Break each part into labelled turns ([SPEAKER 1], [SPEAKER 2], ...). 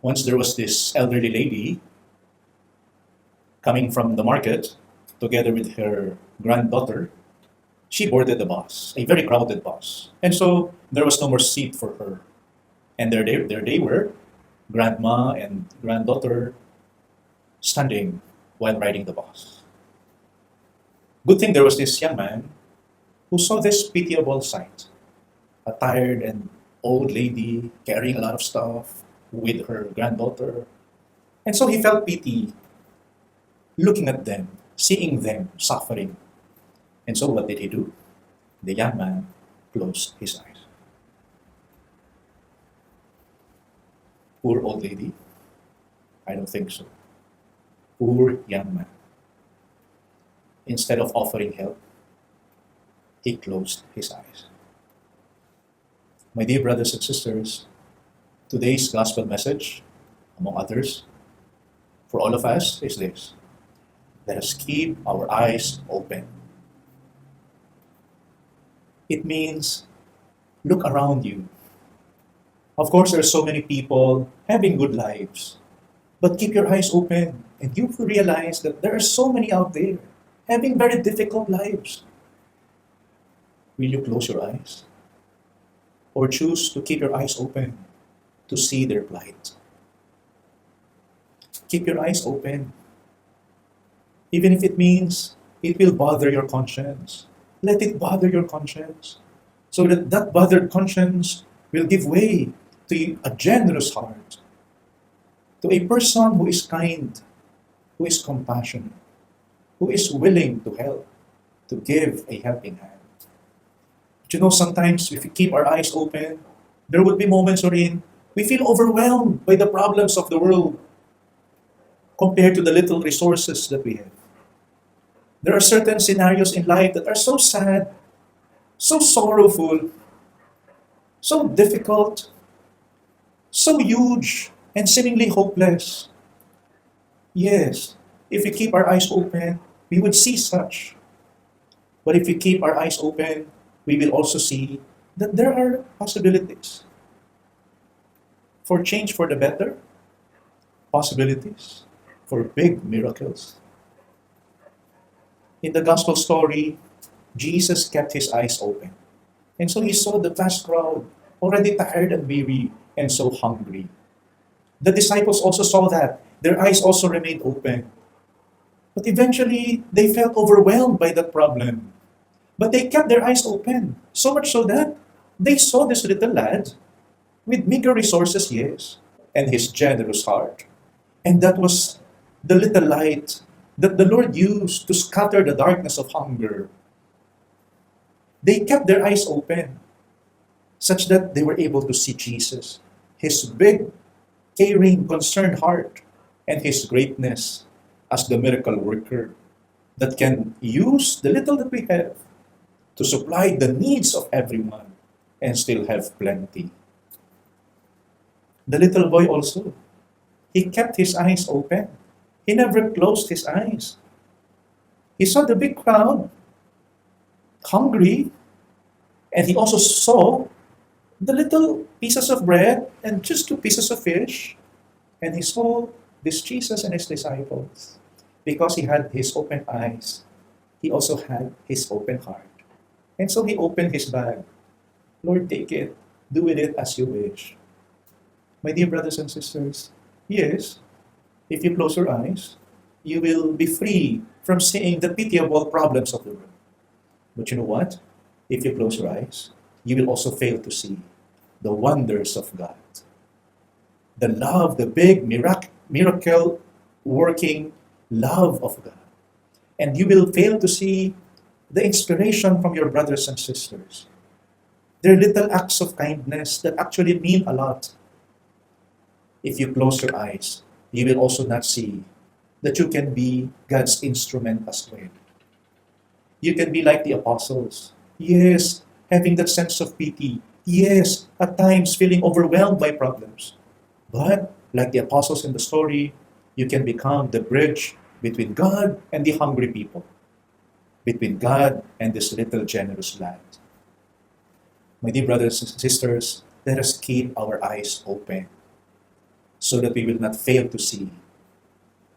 [SPEAKER 1] Once there was this elderly lady coming from the market together with her granddaughter. She boarded the bus, a very crowded bus. And so there was no more seat for her. And there they were, grandma and granddaughter, standing while riding the bus. Good thing there was this young man who saw this pitiable sight, a tired and old lady carrying a lot of stuff with her granddaughter. And so he felt pity looking at them, seeing them suffering. And so what did he do? The young man closed his eyes. Poor old lady? I don't think so. Poor young man. Instead of offering help, he closed his eyes. My dear brothers and sisters, today's gospel message, among others, for all of us is this: let us keep our eyes open. It means look around you. Of course, there are so many people having good lives, but keep your eyes open and you will realize that there are so many out there having very difficult lives. Will you close your eyes? Or choose to keep your eyes open to see their plight? Keep your eyes open. Even if it means it will bother your conscience, let it bother your conscience, so that that bothered conscience will give way to a generous heart, to a person who is kind, who is compassionate, who is willing to help, to give a helping hand. But you know, sometimes if we keep our eyes open, there would be moments wherein we feel overwhelmed by the problems of the world compared to the little resources that we have. There are certain scenarios in life that are so sad, so sorrowful, so difficult, so huge, and seemingly hopeless. Yes, if we keep our eyes open, we would see such. But if we keep our eyes open, we will also see that there are possibilities for change for the better, possibilities for big miracles. In the gospel story, Jesus kept his eyes open. And so he saw the vast crowd, already tired and weary and so hungry. The disciples also saw that. Their eyes also remained open. But eventually, they felt overwhelmed by that problem. But they kept their eyes open, so much so that they saw this little lad with meager resources, yes, and his generous heart. And that was the little light that the Lord used to scatter the darkness of hunger. They kept their eyes open such that they were able to see Jesus, his big, caring, concerned heart, and his greatness as the miracle worker that can use the little that we have to supply the needs of everyone and still have plenty. The little boy also, he kept his eyes open. He never closed his eyes. He saw the big crowd, hungry, and he also saw the little pieces of bread and just 2 pieces of fish. And he saw this Jesus and his disciples. Because he had his open eyes, he also had his open heart. And so he opened his bag. Lord, take it. Do with it as you wish. My dear brothers and sisters, yes, if you close your eyes, you will be free from seeing the pitiable problems of the world. But you know what? If you close your eyes, you will also fail to see the wonders of God. The love, the big miracle working love of God. And you will fail to see the inspiration from your brothers and sisters. Their little acts of kindness that actually mean a lot. If you close your eyes, you will also not see that you can be God's instrument as well. You can be like the apostles. Yes, having that sense of pity. Yes, at times feeling overwhelmed by problems. But like the apostles in the story, you can become the bridge between God and the hungry people, between God and this little generous lad. My dear brothers and sisters, let us keep our eyes open so that we will not fail to see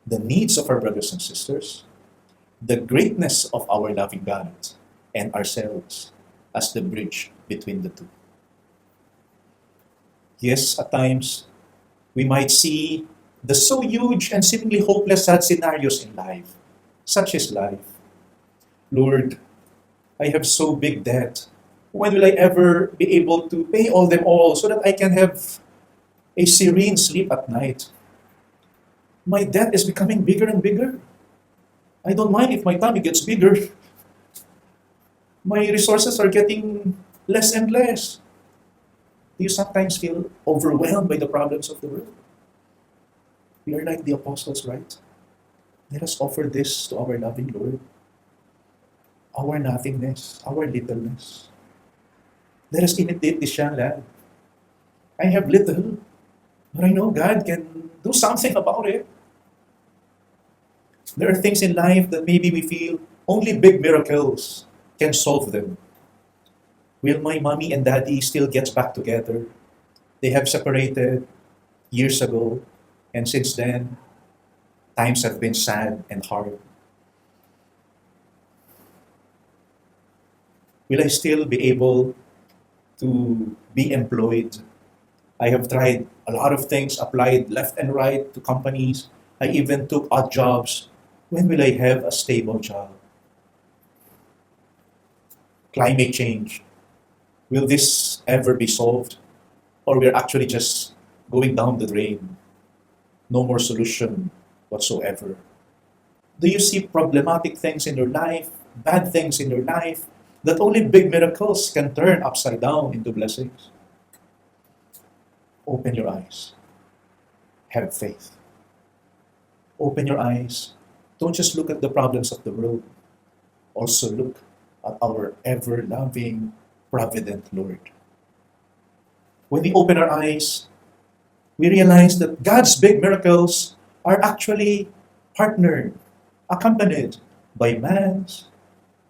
[SPEAKER 1] the needs of our brothers and sisters, the greatness of our loving God, and ourselves as the bridge between the two. Yes, at times, we might see the so huge and seemingly hopeless sad scenarios in life. Such is life. Lord, I have so big debt. When will I ever be able to pay all them all so that I can have a serene sleep at night? My debt is becoming bigger and bigger. I don't mind if my tummy gets bigger. My resources are getting less and less. Do you sometimes feel overwhelmed by the problems of the world? We are like the apostles, right? Let us offer this to our loving Lord. Our nothingness, our littleness. Let us imitate this young lad. I have little, but I know God can do something about it. There are things in life that maybe we feel only big miracles can solve them. Will my mommy and daddy still get back together? They have separated years ago, and since then, times have been sad and hard. Will I still be able to be employed? I have tried a lot of things, applied left and right to companies. I even took odd jobs. When will I have a stable job? Climate change. Will this ever be solved? Or we're actually just going down the drain? No more solution whatsoever. Do you see problematic things in your life, bad things in your life, that only big miracles can turn upside down into blessings? Open your eyes. Have faith. Open your eyes. Don't just look at the problems of the world. Also look at our ever-loving, provident Lord. When we open our eyes, we realize that God's big miracles are actually partnered, accompanied by man's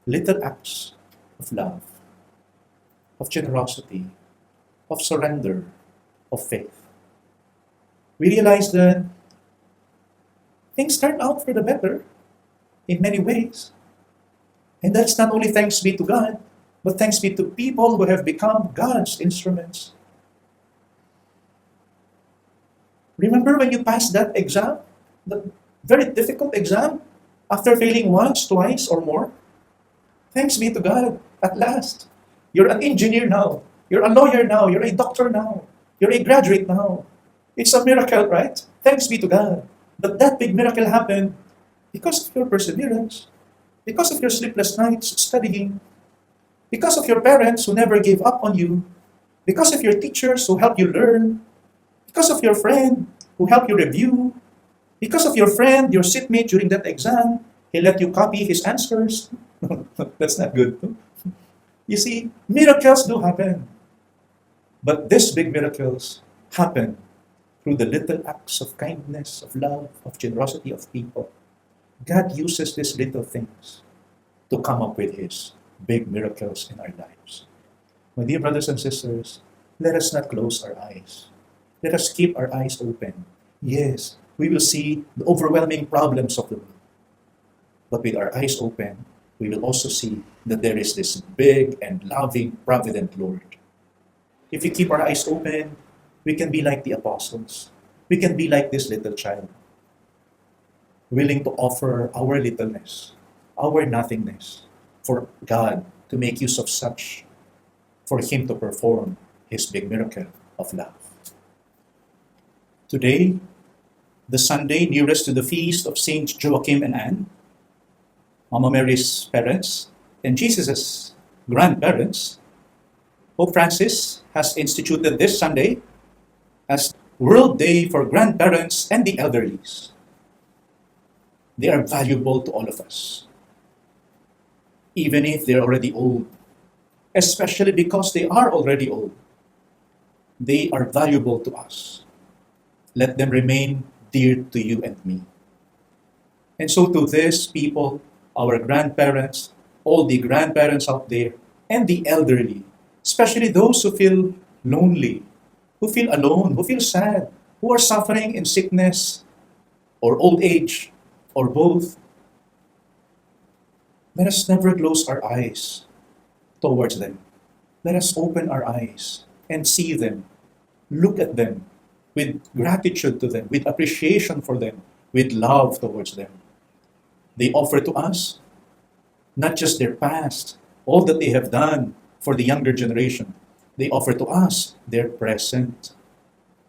[SPEAKER 1] little acts of love, of generosity, of surrender, of faith. We realize that things turn out for the better in many ways. And that's not only thanks be to God, but thanks be to people who have become God's instruments. Remember when you passed that exam, the very difficult exam, after failing once, twice, or more? Thanks be to God, at last. You're an engineer now. You're a lawyer now. You're a doctor now. You're a graduate now. It's a miracle, right? Thanks be to God. But that big miracle happened because of your perseverance, because of your sleepless nights studying, because of your parents who never gave up on you, because of your teachers who helped you learn, because of your friend who helped you review, because of your friend, your seatmate during that exam, he let you copy his answers. That's not good. No? You see, miracles do happen. But these big miracles happen through the little acts of kindness, of love, of generosity of people. God uses these little things to come up with His big miracles in our lives. My dear brothers and sisters, let us not close our eyes. Let us keep our eyes open. Yes, we will see the overwhelming problems of the world. But with our eyes open, we will also see that there is this big and loving, provident Lord. If we keep our eyes open, we can be like the apostles. We can be like this little child, willing to offer our littleness, our nothingness, for God to make use of such, for Him to perform His big miracle of love. Today, the Sunday nearest to the feast of Saint Joachim and Anne, Mama Mary's parents, and Jesus' grandparents, Pope Francis has instituted this Sunday as World Day for Grandparents and the Elderlies. They are valuable to all of us, even if they're already old, especially because they are already old. They are valuable to us. Let them remain dear to you and me. And so to these people, our grandparents, all the grandparents out there, and the elderly, especially those who feel lonely, who feel alone, who feel sad, who are suffering in sickness or old age or both, let us never close our eyes towards them. Let us open our eyes and see them, look at them with gratitude to them, with appreciation for them, with love towards them. They offer to us not just their past, all that they have done for the younger generation. They offer to us their present,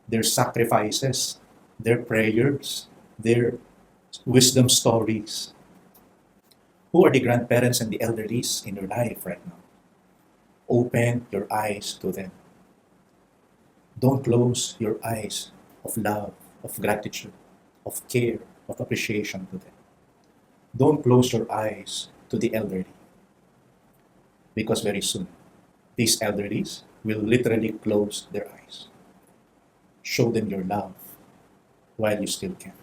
[SPEAKER 1] their sacrifices, their prayers, their wisdom stories. Who are the grandparents and the elderlies in your life right now? Open your eyes to them. Don't close your eyes of love, of gratitude, of care, of appreciation to them. Don't close your eyes to the elderly, because very soon these elderlies will literally close their eyes. Show them your love while you still can.